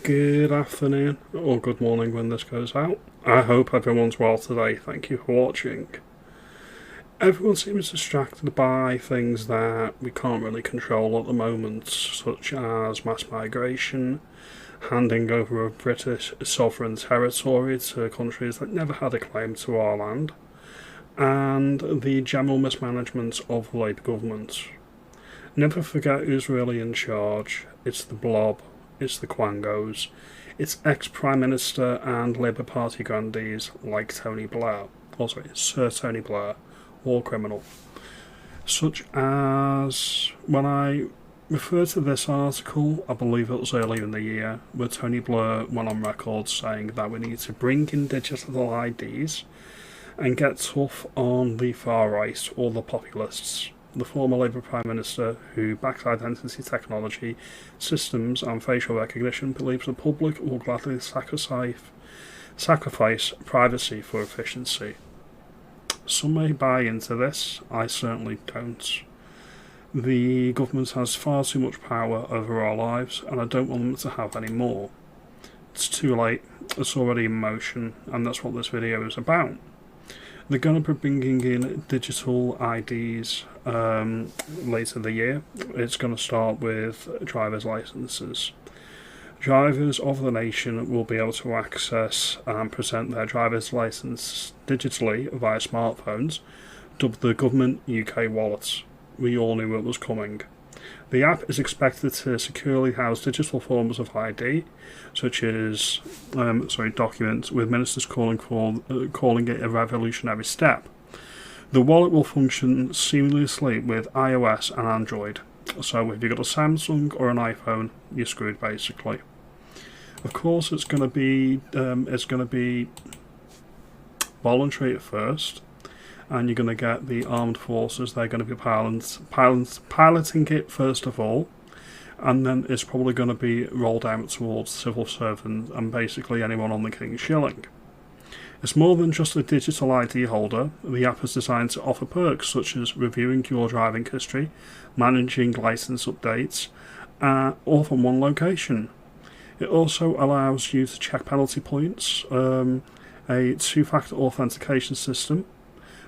Good afternoon, or good morning when this goes out. I hope everyone's well today. Thank you for watching. Everyone seems distracted by things that we can't really control at the moment, such as mass migration, handing over of British sovereign territory to countries that never had a claim to our land, and the general mismanagement of the Labour government. Never forget who's really in charge. It's the blob. It's the Quangos. It's ex-Prime Minister and Labour Party grandees like Tony Blair. Also, Sir Tony Blair, war criminal. Such as, when I refer to this article, I believe it was earlier in the year, where Tony Blair went on record saying that we need to bring in digital IDs and get tough on the far right or the populists. The former Labour Prime Minister, who backs identity technology, systems and facial recognition, believes the public will gladly sacrifice privacy for efficiency. Some may buy into this, I certainly don't. The government has far too much power over our lives, and I don't want them to have any more. It's too late, it's already in motion, and that's what this video is about. They're going to be bringing in digital IDs later the year. It's going to start with driver's licenses. Drivers of the nation will be able to access and present their driver's license digitally via smartphones, dubbed the Government UK Wallet. We all knew it was coming. The app is expected to securely house digital forms of ID, such as documents, with ministers calling it a revolutionary step. The wallet will function seamlessly with iOS and Android. So if you've got a Samsung or an iPhone, you're screwed basically. Of course, it's going to be voluntary at first, and you're going to get the armed forces. They're going to be piloting it first of all, and then it's probably going to be rolled out towards civil servants and basically anyone on the King's Shilling. It's more than just a digital ID holder. The app is designed to offer perks such as reviewing your driving history, managing license updates, all from one location. It also allows you to check penalty points, a two-factor authentication system.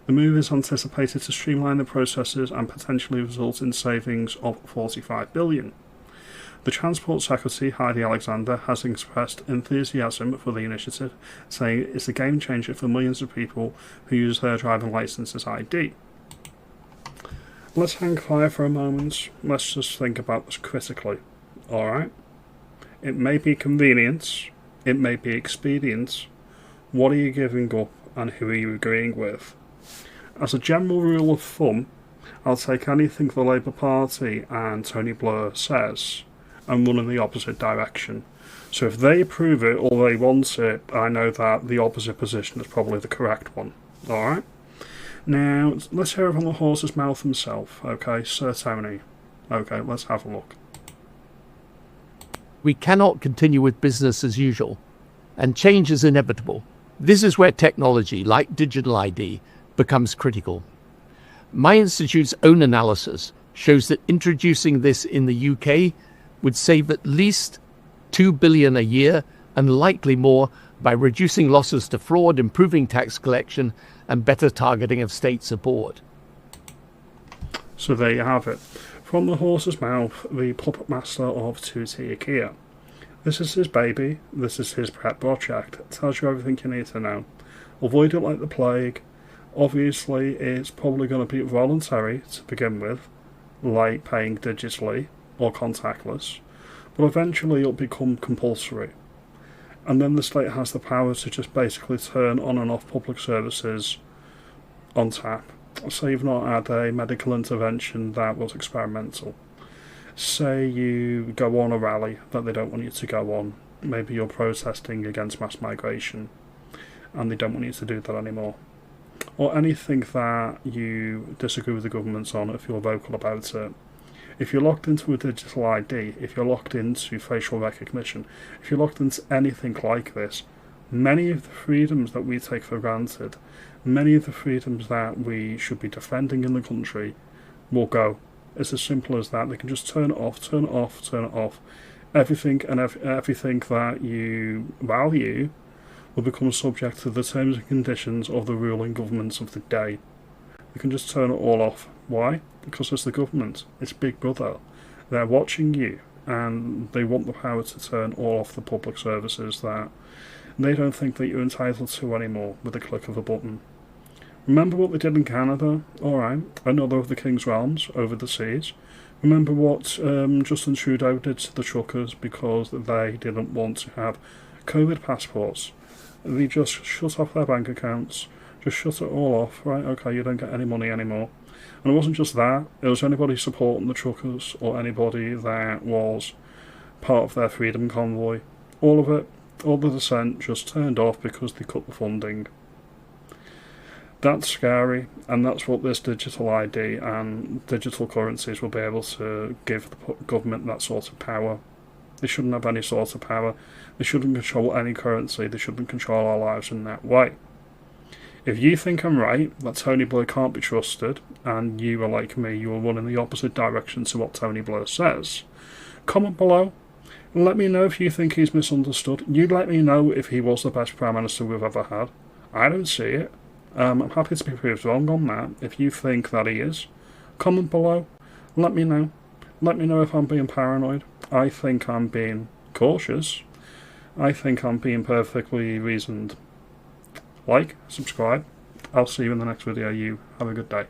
The move is anticipated to streamline the processes and potentially result in savings of $45 billion. The Transport Secretary, Heidi Alexander, has expressed enthusiasm for the initiative, saying it's a game changer for millions of people who use their driving licence as ID. Let's hang fire for a moment. Let's just think about this critically. Alright? It may be convenience, it may be expedient. What are you giving up and who are you agreeing with? As a general rule of thumb, I'll take anything the Labour Party and Tony Blair says and run in the opposite direction. So if they approve it or they want it, I know that the opposite position is probably the correct one. Alright? Now, let's hear it from the horse's mouth himself. Okay, Sir Tony. Okay, let's have a look. We cannot continue with business as usual, and change is inevitable. This is where technology, like digital ID, becomes critical. My institute's own analysis shows that introducing this in the UK would save at least $2 billion a year and likely more by reducing losses to fraud, improving tax collection, and better targeting of state support. So there you have it. From the horse's mouth, the puppet master of Tutti IKEA. This is his baby, this is his pet project. It tells you everything you need to know. Avoid it like the plague. Obviously, it's probably going to be voluntary to begin with, like paying digitally or contactless, but eventually it'll become compulsory. And then the state has the power to just basically turn on and off public services on tap. So you've not had a medical intervention that was experimental. Say you go on a rally that they don't want you to go on. Maybe you're protesting against mass migration and they don't want you to do that anymore. Or anything that you disagree with the government on if you're vocal about it. If you're locked into a digital ID, if you're locked into facial recognition, if you're locked into anything like this, many of the freedoms that we take for granted, many of the freedoms that we should be defending in the country will go. It's as simple as that. They can just turn it off, turn it off, turn it off. Everything and everything that you value will become subject to the terms and conditions of the ruling governments of the day. You can just turn it all off. Why? Because it's the government. It's Big Brother. They're watching you, and they want the power to turn all off the public services that they don't think that you're entitled to anymore with the click of a button. Remember what they did in Canada? Alright, another of the King's realms over the seas. Remember what Justin Trudeau did to the truckers because they didn't want to have COVID passports. They just shut off their bank accounts, just shut it all off. Right, okay, you don't get any money anymore. And it wasn't just that, it was anybody supporting the truckers or anybody that was part of their freedom convoy. All of it, all the dissent just turned off because they cut the funding. That's scary, and that's what this digital ID and digital currencies will be able to give the government, that sort of power. They shouldn't have any sort of power. They shouldn't control any currency. They shouldn't control our lives in that way. If you think I'm right, that Tony Blair can't be trusted, and you are like me, you are running the opposite direction to what Tony Blair says, comment below. Let me know if you think he's misunderstood. You let me know if he was the best Prime Minister we've ever had. I don't see it. I'm happy to be proved wrong on that. If you think that he is, comment below. Let me know. Let me know if I'm being paranoid. I think I'm being cautious. I think I'm being perfectly reasoned. Like, subscribe. I'll see you in the next video. You have a good day.